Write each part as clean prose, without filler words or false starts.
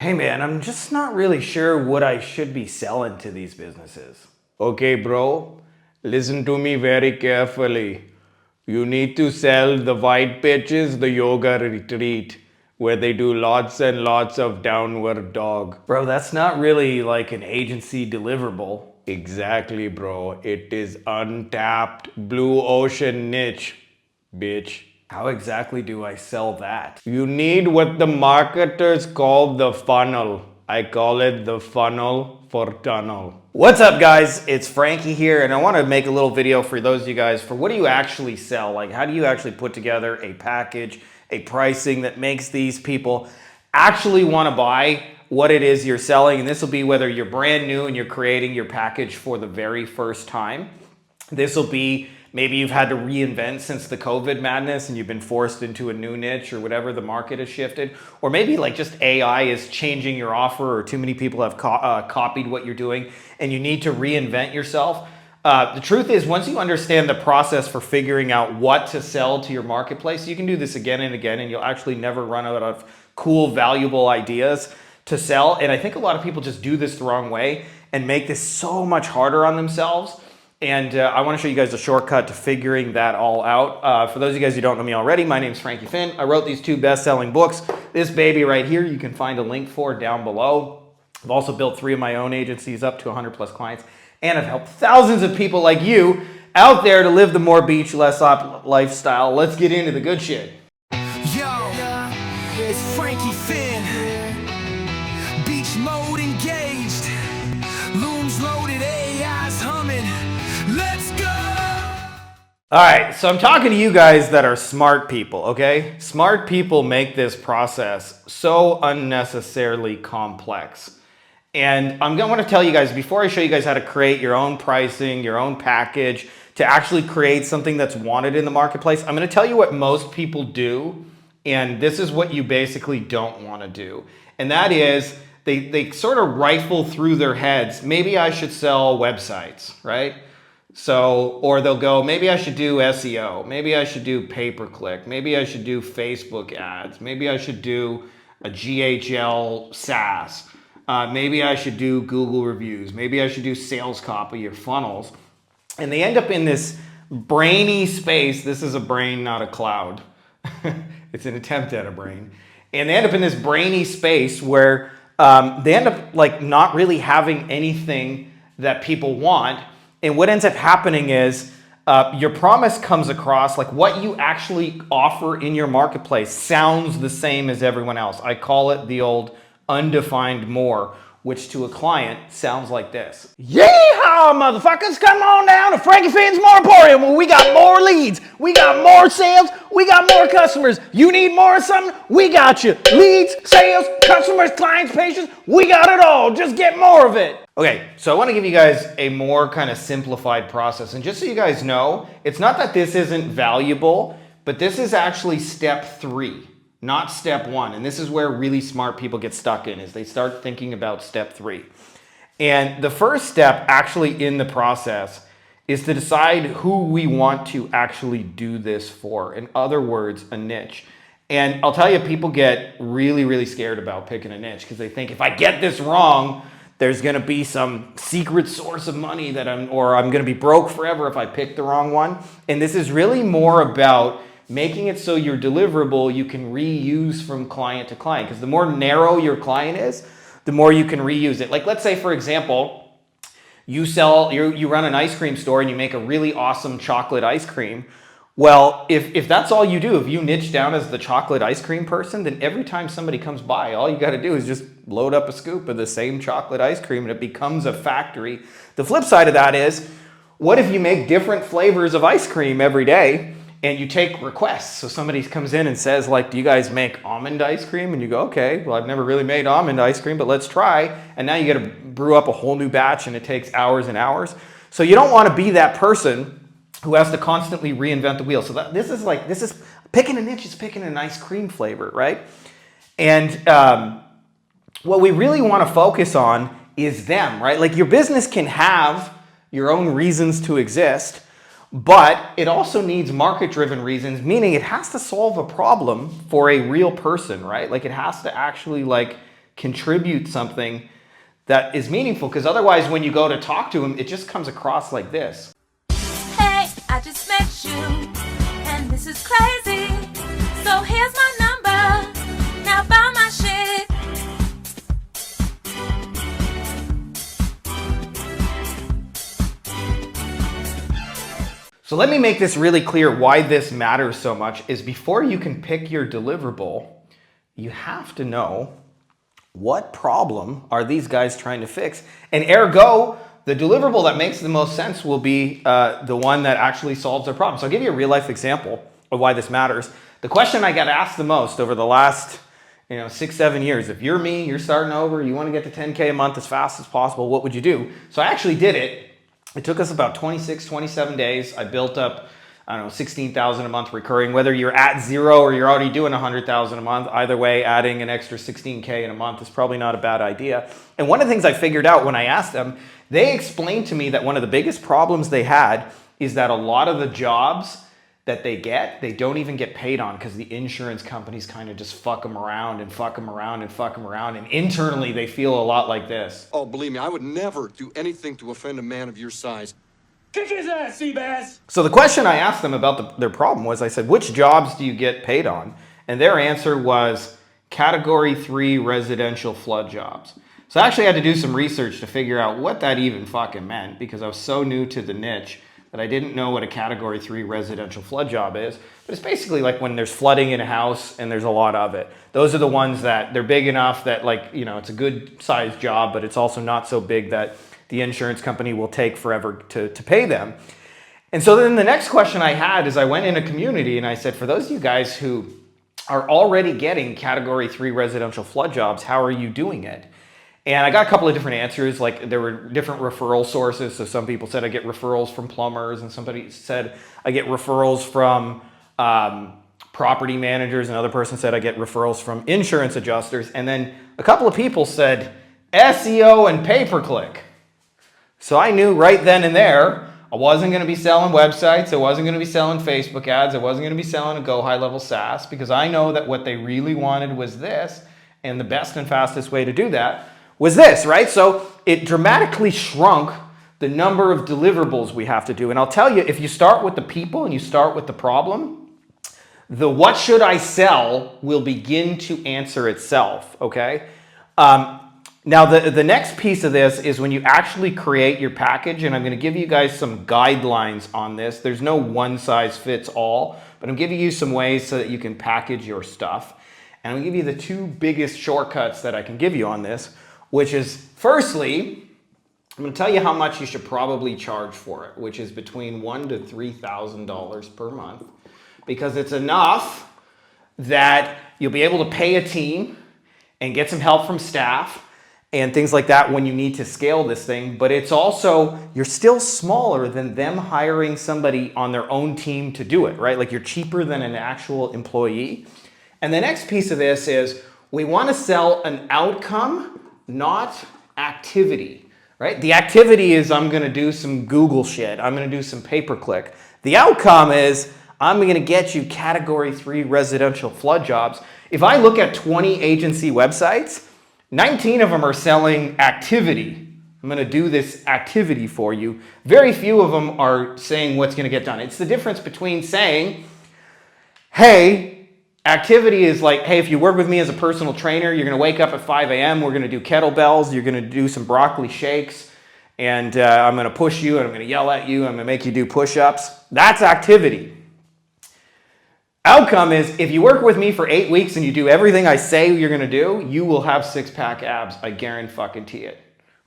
Hey man, I'm just not really sure what I should be selling to these businesses. Okay, bro, listen to me very carefully. You need to sell the white pitches, the yoga retreat, where they do lots and lots of downward dog. Bro, that's not really like an agency deliverable. Exactly, bro. It is untapped blue ocean niche, bitch. How exactly do I sell that? You need what the marketers call the funnel. I call it the funnel for tunnel. What's up guys? It's Frankie here and I want to make a little video for those of you guys for what do you actually sell? Like how do you actually put together a package, a pricing that makes these people actually want to buy what it is you're selling? And this will be whether you're brand new and you're creating your package for the very first time. This will be maybe you've had to reinvent since the COVID madness and you've been forced into a new niche or whatever, the market has shifted. Or maybe like just AI is changing your offer or too many people have copied what you're doing and you need to reinvent yourself. The truth is, once you understand the process for figuring out what to sell to your marketplace, you can do this again and again and you'll actually never run out of cool, valuable ideas to sell. And I think a lot of people just do this the wrong way and make this so much harder on themselves. And I want to show you guys a shortcut to figuring that all out. For those of you guys who don't know me already, my name is Frankie Fihn. I wrote these two best-selling books. This baby right here, you can find a link for down below. I've also built 3 of my own agencies, up to 100 plus clients, and I've helped thousands of people like you out there to live the more beach, less op lifestyle. Let's get into the good shit. Yo, it's Frankie Fihn. Beach mode engaged. Looms loaded, AI's humming. Let's go! All right, so I'm talking to you guys that are smart people, okay? Smart people make this process so unnecessarily complex. And I'm gonna tell you guys, before I show you guys how to create your own pricing, your own package, to actually create something that's wanted in the marketplace, I'm gonna tell you what most people do, and this is what you basically don't wanna do. And that is, they sort of rifle through their heads, maybe I should sell websites, right? So, or they'll go, maybe I should do SEO, maybe I should do pay-per-click, maybe I should do Facebook ads, maybe I should do a GHL SaaS, maybe I should do Google reviews, maybe I should do sales copy or funnels. And they end up in this brainy space. This is a brain, not a cloud. It's an attempt at a brain. And they end up in this brainy space where they end up like not really having anything that people want. And what ends up happening is your promise comes across, like what you actually offer in your marketplace sounds the same as everyone else. I call it the old undefined more, which to a client sounds like this. Yeehaw, motherfuckers, come on down to Frankie Fihn's More Emporium where we got more leads, we got more sales, we got more customers. You need more of something? We got you. Leads, sales, customers, clients, patients, we got it all. Just get more of it. Okay, so I want to give you guys a more kind of simplified process. And just so you guys know, it's not that this isn't valuable, but this is actually step 3. Not step 1. And this is where really smart people get stuck in, is they start thinking about step 3. And the first step actually in the process is to decide who we want to actually do this for. In other words, a niche. And I'll tell you, people get really, really scared about picking a niche because they think if I get this wrong, there's going to be some secret source of money that I'm going to be broke forever if I pick the wrong one. And this is really more about making it so your deliverable you can reuse from client to client, because the more narrow your client is, the more you can reuse it. Like let's say, for example, you run an ice cream store and you make a really awesome chocolate ice cream. Well, if that's all you do, if you niche down as the chocolate ice cream person, then every time somebody comes by, all you got to do is just load up a scoop of the same chocolate ice cream and it becomes a factory. The flip side of that is, what if you make different flavors of ice cream every day? And you take requests. So somebody comes in and says, like, do you guys make almond ice cream? And you go, okay, well, I've never really made almond ice cream, but let's try. And now you got to brew up a whole new batch and it takes hours and hours. So you don't want to be that person who has to constantly reinvent the wheel. So this is picking a niche is picking an ice cream flavor, right? And what we really want to focus on is them, right? Like your business can have your own reasons to exist, but it also needs market-driven reasons, meaning it has to solve a problem for a real person, right? Like it has to actually like contribute something that is meaningful, because otherwise when you go to talk to them, it just comes across like this. Hey, I just met you, and this is crazy. So here's my number, now buy my shit. So let me make this really clear why this matters so much is before you can pick your deliverable, you have to know what problem are these guys trying to fix? And ergo, the deliverable that makes the most sense will be the one that actually solves their problem. So I'll give you a real life example of why this matters. The question I got asked the most over the last 6-7 years, if you're me, you're starting over, you want to get to 10K a month as fast as possible, what would you do? So I actually did it. It took us about 26, 27 days. I built up, 16,000 a month recurring, whether you're at zero or you're already doing 100,000 a month. Either way, adding an extra 16K in a month is probably not a bad idea. And one of the things I figured out when I asked them, they explained to me that one of the biggest problems they had is that a lot of the jobs that they get, they don't even get paid on because the insurance companies kind of just fuck them around and fuck them around and fuck them around. And internally, they feel a lot like this. Oh, believe me, I would never do anything to offend a man of your size. Kick his ass, Seabass! So the question I asked them about their problem was, I said, which jobs do you get paid on? And their answer was Category 3 residential flood jobs. So I actually had to do some research to figure out what that even fucking meant, because I was so new to the niche that I didn't know what a Category 3 residential flood job is. But it's basically like when there's flooding in a house and there's a lot of it. Those are the ones that they're big enough that it's a good sized job, but it's also not so big that the insurance company will take forever to pay them. And so then the next question I had is I went in a community and I said, for those of you guys who are already getting Category 3 residential flood jobs, how are you doing it? And I got a couple of different answers. Like there were different referral sources. So some people said I get referrals from plumbers, and somebody said I get referrals from property managers. Another person said I get referrals from insurance adjusters. And then a couple of people said SEO and pay-per-click. So I knew right then and there, I wasn't going to be selling websites. I wasn't going to be selling Facebook ads. I wasn't going to be selling a Go High Level SaaS, because I know that what they really wanted was this. And the best and fastest way to do that was this, right? So it dramatically shrunk the number of deliverables we have to do. And I'll tell you, if you start with the people and you start with the problem, the what should I sell will begin to answer itself, okay? Now, the next piece of this is when you actually create your package, and I'm going to give you guys some guidelines on this. There's no one size fits all, but I'm giving you some ways so that you can package your stuff. And I'm going to give you the two biggest shortcuts that I can give you on this, which is, firstly, I'm going to tell you how much you should probably charge for it, which is between $1,000 to $3,000 per month, because it's enough that you'll be able to pay a team and get some help from staff and things like that when you need to scale this thing. But it's also, you're still smaller than them hiring somebody on their own team to do it, right? Like you're cheaper than an actual employee. And the next piece of this is we want to sell an outcome, not activity, right? The activity is I'm going to do some Google shit. I'm going to do some pay-per-click. The outcome is I'm going to get you Category 3 residential flood jobs. If I look at 20 agency websites, 19 of them are selling activity. I'm going to do this activity for you. Very few of them are saying what's going to get done. It's the difference between saying, hey, activity is like, hey, if you work with me as a personal trainer, you're going to wake up at 5 a.m. We're going to do kettlebells. You're going to do some broccoli shakes. And I'm going to push you, and I'm going to yell at you. I'm going to make you do push-ups. That's activity. Outcome is, if you work with me for 8 weeks and you do everything I say you're going to do, you will have six-pack abs. I guarantee it,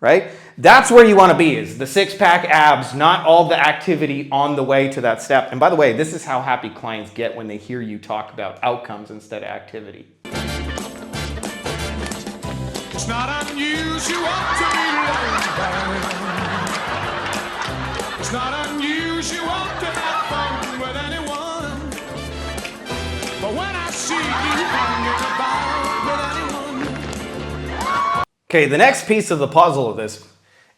right? That's where you want to be, is the six-pack abs, not all the activity on the way to that step. And by the way, this is how happy clients get when they hear you talk about outcomes instead of activity. It's not unusual to be loved. It's not unusual to have fun with anyone. But when I see you hanging about with anyone. Okay, the next piece of the puzzle of this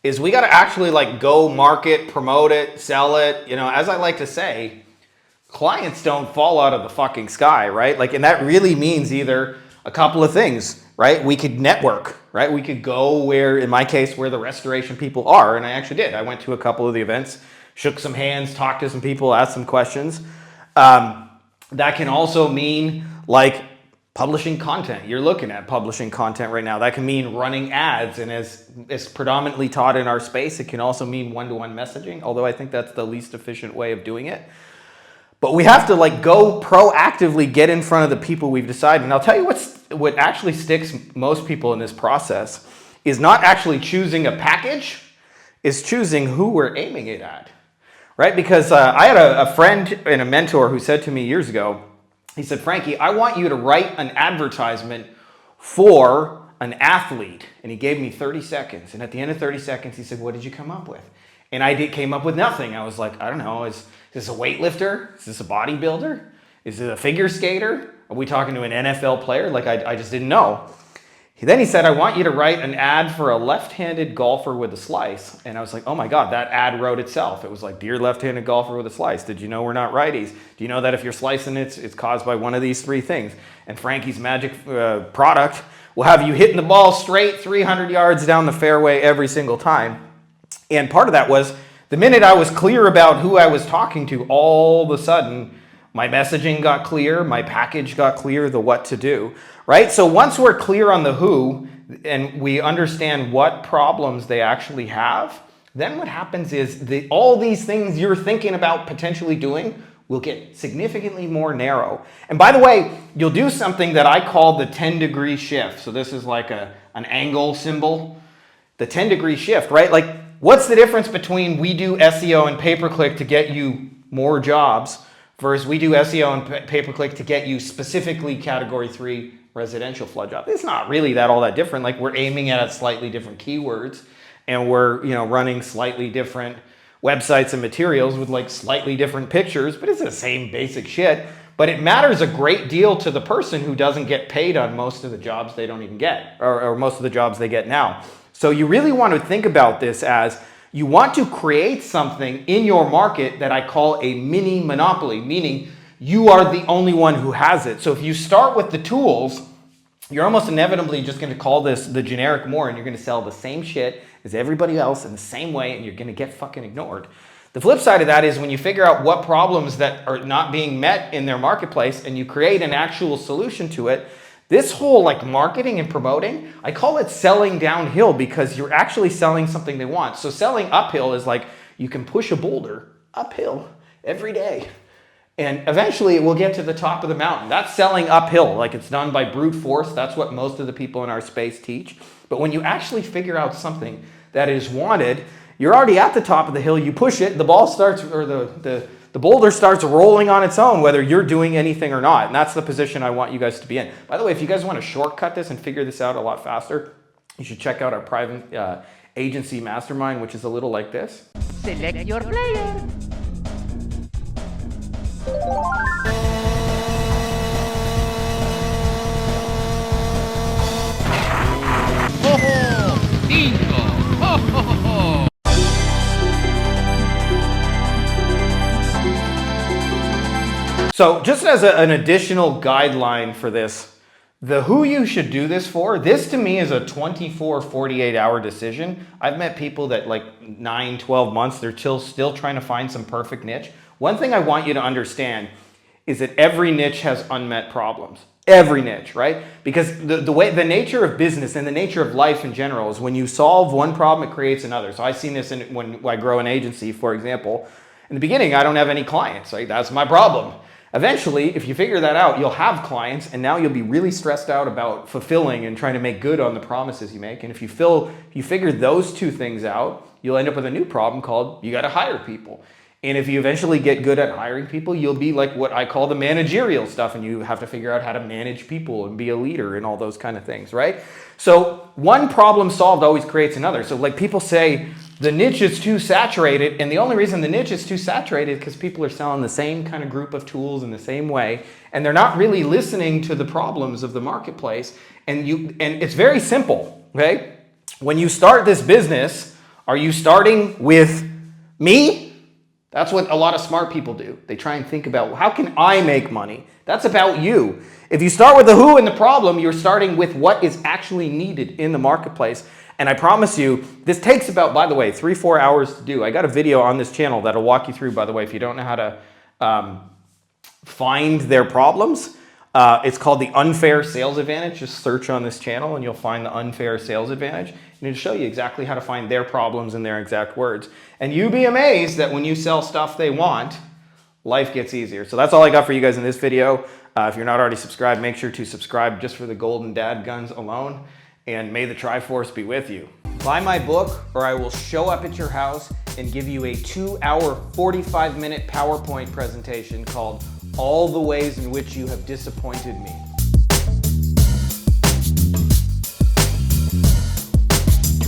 is we got to actually go market, promote it, sell it. As I like to say, clients don't fall out of the fucking sky, right? And that really means either a couple of things, right? We could network, right? We could go where, in my case, where the restoration people are. And I actually did. I went to a couple of the events, shook some hands, talked to some people, asked some questions. That can also mean like publishing content. You're looking at publishing content right now. That can mean running ads. And as is predominantly taught in our space, it can also mean one-to-one messaging, although I think that's the least efficient way of doing it. But we have to like go proactively get in front of the people we've decided. And I'll tell you what actually sticks most people in this process is not actually choosing a package, is choosing who we're aiming it at, right? Because I had a friend and a mentor who said to me years ago, he said, Frankie, I want you to write an advertisement for an athlete. And he gave me 30 seconds. And at the end of 30 seconds, he said, what did you come up with? And I came up with nothing. I was like, I don't know, is this a weightlifter? Is this a bodybuilder? Is it a figure skater? Are we talking to an NFL player? Like, I just didn't know. Then he said, I want you to write an ad for a left-handed golfer with a slice. And I was like, oh my God, that ad wrote itself. It was like, dear left-handed golfer with a slice, did you know we're not righties? Do you know that if you're slicing it, it's caused by one of these three things? And Frankie's magic product will have you hitting the ball straight 300 yards down the fairway every single time. And part of that was the minute I was clear about who I was talking to, all of a sudden, my messaging got clear, my package got clear, the what to do, right? So once we're clear on the who and we understand what problems they actually have, then what happens is all these things you're thinking about potentially doing will get significantly more narrow. And by the way, you'll do something that I call the 10-degree shift. So this is like an angle symbol, the 10-degree shift, right? Like, what's the difference between we do SEO and pay-per-click to get you more jobs versus we do SEO and pay-per-click to get you specifically category 3 residential flood job? It's not really all that different. Like, we're aiming at slightly different keywords and we're, running slightly different websites and materials with like slightly different pictures, but it's the same basic shit. But it matters a great deal to the person who doesn't get paid on most of the jobs they don't even get, or most of the jobs they get now. So you really want to think about this as you want to create something in your market that I call a mini monopoly, meaning you are the only one who has it. So if you start with the tools, you're almost inevitably just going to call this the generic more, and you're going to sell the same shit as everybody else in the same way, and you're going to get fucking ignored. The flip side of that is when you figure out what problems that are not being met in their marketplace and you create an actual solution to it, this whole like marketing and promoting, I call it selling downhill because you're actually selling something they want. So selling uphill is like you can push a boulder uphill every day and eventually it will get to the top of the mountain. That's selling uphill, like it's done by brute force. That's what most of the people in our space teach. But when you actually figure out something that is wanted, you're already at the top of the hill, you push it, the ball starts, or the boulder starts rolling on its own, whether you're doing anything or not. And that's the position I want you guys to be in. By the way, if you guys want to shortcut this and figure this out a lot faster, you should check out our private agency mastermind, which is a little like this. Select your player. Ho ho! Bingo! Ho ho ho ho! So just as an additional guideline for this, the who you should do this for, this to me is a 24, 48 hour decision. I've met people that like 9, 12 months, they're still trying to find some perfect niche. One thing I want you to understand is that every niche has unmet problems. Every niche, right? Because the nature of business and the nature of life in general is when you solve one problem, it creates another. So I've seen this when I grow an agency, for example. In the beginning, I don't have any clients, right? That's my problem. Eventually, if you figure that out, you'll have clients and now you'll be really stressed out about fulfilling and trying to make good on the promises you make. And if you figure those two things out, you'll end up with a new problem called you got to hire people. And if you eventually get good at hiring people, you'll be like what I call the managerial stuff, and you have to figure out how to manage people and be a leader and all those kind of things, right? So one problem solved always creates another. So like people say the niche is too saturated, and the only reason the niche is too saturated is because people are selling the same kind of group of tools in the same way, and they're not really listening to the problems of the marketplace. And it's very simple, okay? When you start this business, are you starting with me? That's what a lot of smart people do. They try and think about, how can I make money? That's about you. If you start with the who and the problem, you're starting with what is actually needed in the marketplace. And I promise you, this takes about, by the way, 3-4 hours to do. I got a video on this channel that'll walk you through, by the way, if you don't know how to find their problems. It's called the unfair sales advantage. Just search on this channel and you'll find the unfair sales advantage. And it'll show you exactly how to find their problems in their exact words. And you'd be amazed that when you sell stuff they want, life gets easier. So that's all I got for you guys in this video. If you're not already subscribed, make sure to subscribe just for the golden dad guns alone. And may the Triforce be with you. Buy my book or I will show up at your house and give you a 2-hour, 45-minute PowerPoint presentation called All the Ways in Which You Have Disappointed Me.